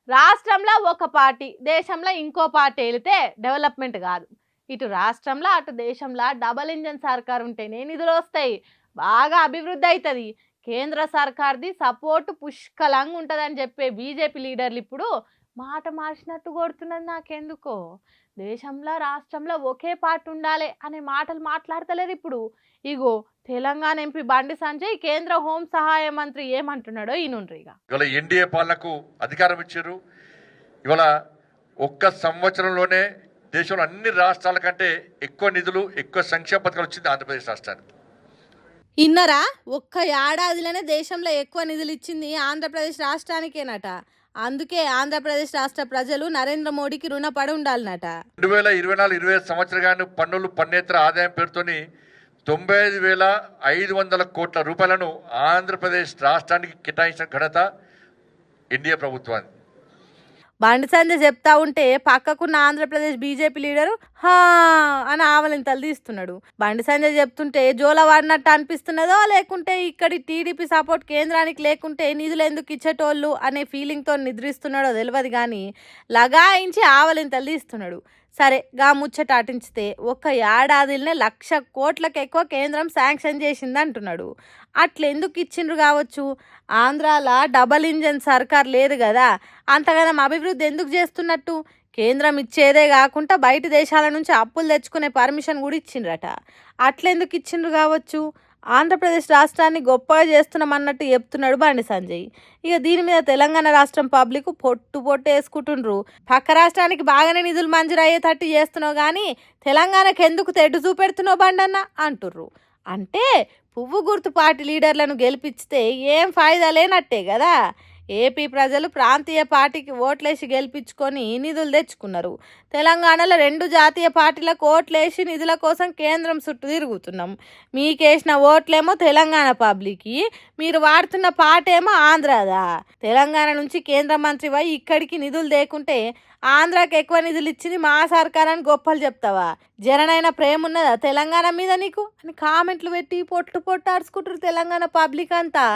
రాష్ట్రంలో ఒక పార్టీ, దేశంలో ఇంకో పార్టీ ఎలితే డెవలప్‌మెంట్ గాదు. ఇటు రాష్ట్రంలో, అటు దేశంలో డబుల్ ఇంజిన్ సర్కార్ ఉంటేనే నిధులొస్తాయి. బాగా అభివృద్ధి అయితది. కేంద్ర సర్కార్‌ది సపోర్ట్ పుష్కలంగా ఉంటదని చెప్పే బీజేపీ లీడర్లు ఇప్పుడు మాట మార్చినట్టు కొడుతున్నది నాకెందుకో. దేశంలో, రాష్ట్రంలో ఒకే పార్టీ ఉండాలే అనే మాటలు మాట్లాడతలేరు ఇప్పుడు. ఇగో తెలంగాణ ఎంపీ బండి సంజయ్ కేంద్ర హోం సహాయ మంత్రి ఏమంటున్నాడో ఇనుండ్రిగా. ఇవాళ ఎన్డీఏ పాలనకు అధికారం ఇచ్చారు. ఇవాళ ఒక్క సంవత్సరంలోనే దేశంలో అన్ని రాష్ట్రాల కంటే ఎక్కువ నిధులు, ఎక్కువ సంక్షేమ పథకాలు వచ్చింది ఆంధ్రప్రదేశ్ రాష్ట్రానికి. ఇన్నరా ఒక్క ఏడాదిలోనే దేశంలో ఎక్కువ నిధులు ఇచ్చింది ఆంధ్రప్రదేశ్ రాష్ట్రానికేనట. అందుకే ఆంధ్రప్రదేశ్ రాష్ట్ర ప్రజలు నరేంద్ర మోడీకి రుణపడి ఉండాలన్నట. 2024-25 సంవత్సరాలు పన్నులు పన్నేతర ఆదాయం పేరుతోని 95,500 కోట్ల రూపాయలను ఆంధ్రప్రదేశ్ రాష్ట్రానికి కేటాయించిన ఘనత ఎన్డీఏ ప్రభుత్వాన్ని. బండి సంజయ్ చెప్తా ఉంటే పక్కకున్న ఆంధ్రప్రదేశ్ బీజేపీ లీడరు హా అని ఆవలింతలు తీస్తున్నాడు. బండి సంజయ్ చెప్తుంటే జోల వాడినట్టు అనిపిస్తున్నదో, లేకుంటే ఇక్కడి టీడీపీ సపోర్ట్ కేంద్రానికి లేకుంటే నిధులు ఎందుకు ఇచ్చేటోళ్ళు అనే ఫీలింగ్తో నిద్రిస్తున్నాడో తెలియదు కానీ లగాయించి ఆవలింతలు తీస్తున్నాడు. సరే గా ముచ్చట అటించితే ఒక్క ఏడాదిలోనే 1,00,000 కోట్లకు ఎక్కువ కేంద్రం శాంక్షన్ చేసింది అంటున్నాడు. అట్లెందుకు ఇచ్చిండ్రు కావచ్చు? ఆంధ్రాలో డబల్ ఇంజన్ సర్కార్ లేదు కదా, అంతగానం అభివృద్ధి ఎందుకు చేస్తున్నట్టు? కేంద్రం ఇచ్చేదే కాకుండా బయట దేశాల నుంచి అప్పులు తెచ్చుకునే పర్మిషన్ కూడా ఇచ్చిండ్రట. అట్లెందుకు ఇచ్చిండ్రు కావచ్చు? ఆంధ్రప్రదేశ్ రాష్ట్రాన్ని గొప్పగా చేస్తున్నామన్నట్టు చెప్తున్నాడు బండి సంజయ్. ఇక దీని మీద తెలంగాణ రాష్ట్రం పబ్లిక్ పొట్టు వేసుకుంటుండ్రు. పక్క రాష్ట్రానికి బాగానే నిధులు మంజూరు అయ్యేటట్టు చేస్తున్నావు కానీ తెలంగాణకు ఎందుకు తెడ్డు చూపెడుతున్నావు బండన్న అంటుర్రు. అంటే పువ్వు గుర్తు పార్టీ లీడర్లను గెలిపిస్తే ఏం ఫాయిదా లేనట్టే కదా. ఏపీ ప్రజలు ప్రాంతీయ పార్టీకి ఓట్లేసి గెలిపించుకొని నిధులు తెచ్చుకున్నారు. తెలంగాణలో 2 జాతీయ పార్టీలకు ఓట్లేసి నిధుల కోసం కేంద్రం చుట్టూ తిరుగుతున్నాం. మీకేసిన ఓట్లేమో తెలంగాణ పబ్లిక్కి, మీరు వాడుతున్న పాట ఏమో ఆంధ్రాదా. తెలంగాణ నుంచి కేంద్ర మంత్రి పోయి ఇక్కడికి నిధులు లేకుంటే ఆంధ్రాకి ఎక్కువ నిధులు ఇచ్చింది మా సర్కారాన్ని గొప్పలు చెప్తావా? జరనైనా ప్రేమ ఉన్నదా తెలంగాణ మీద నీకు అని కామెంట్లు పెట్టి పొట్టు ఆడుచుకుంటారు తెలంగాణ పబ్లిక్ అంతా.